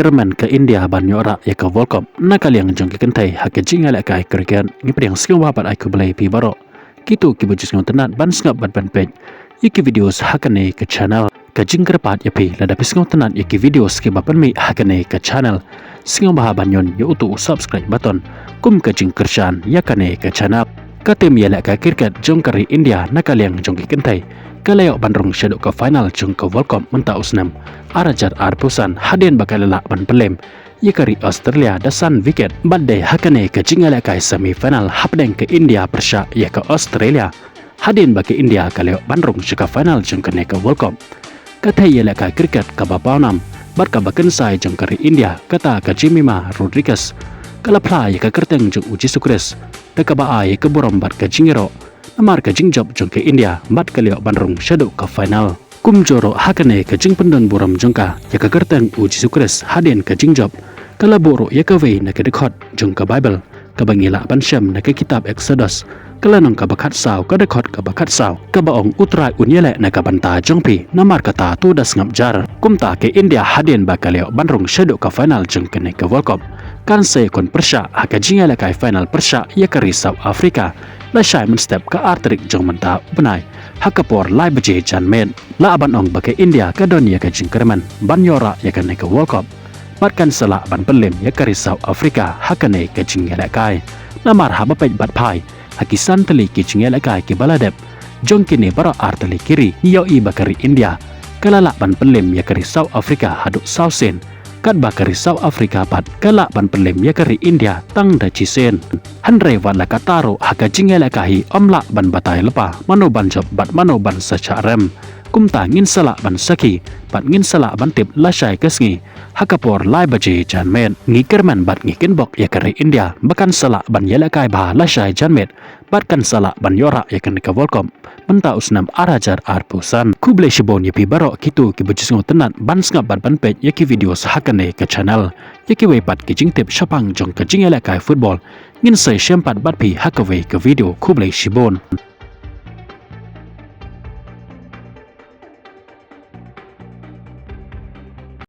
Kerman ke India banyora ya ke Volcom nakaliang jong kentai hak jinga la kai kriket ngipriang skill wapat ai kublai pi baro kitu ki bujis ngau tenat ban ngap ban ban pej iki videos hakane ke channel ke jingkerpat ya pi lada pis ngau tenat iki videos ki bapan mi hakane ke channel singau baha banyon ya utu subscribe button kum ke jingkershan ya kane ke channel katem ya la kai kriket jong kari India nakaliang jong kentai Kalayok bandrong syaduk ke final jung ke Volcom menta usnam arajar arpusan hadin bakal lelak ban pelem yakari Australia dasan wicket badai hakane ke jingala kai semi final hapdeng ke India persya ya ke Australia hadin bagi India kalayok bandrong syuka final jung kene ke Volcom kata yala kai kriket ke bapaunam barka baken sai jung kari India kata ke Jemima Rodriguez kalapla ya ke kerteng jung uji sukres dekaba ya ke borom bat ke jingero Amar ke jingjob jong ke India bat kaliok bandrong syaduk ke final kum joro hakane ke jing pendon buram jongka ya ke kerteng uji sukres hadin ke jingjob kala boro ya ke wei na ke dekot jong ke Bible ke bangila ban syam na ke kitab Exodus kala nong ke bakat saw ke dekot ke bakat saw ke baong utrai unyele na ke banta jongpi namar kata tu das ngap jar kum ta ke India hadin ba kaliok bandrong syaduk ke final jong kene ke Volcom kan se kon persya haka jingala kai final persya ya ke South Africa la syai men step ke artrik jong menta benai hakapor lai beje jan men la aban ong bake India ke donia ke jingkerman banyora ya kane ke World Cup batkan sela ban pelim ya ke South Africa hakane ke jingela kai namar haba pej bat pai hakisan teli ke jingela kai ke baladep jong kini bara arteli kiri yo i bakari India kalala ban pelim ya ke South Africa haduk sausen kat bakari South Africa pat kala ban pelim ya kari India tang da cisen handre wala kataro haka jingela kahi omla ban batai lepa mano ban job bat mano ban sacarem kumta ngin sala ban saki bat ngin sala ban tip lasai kesngi hakapor lai baje janmen ngi kerman bat ngi kinbok ya kari India bakan sala ban yela kai ba lasai janmet bat kan sala ban yora ya kan ka Volcom menta usnam arajar arpusan kuble shibon yapi baro kitu ki bujis ngo tenat ban ngap ban ban pej yaki video hakane ke channel yaki wepat ki jingtip syapang jong ke jingela kai football ngin sai syempat bat pi hakawe ke video kuble shibon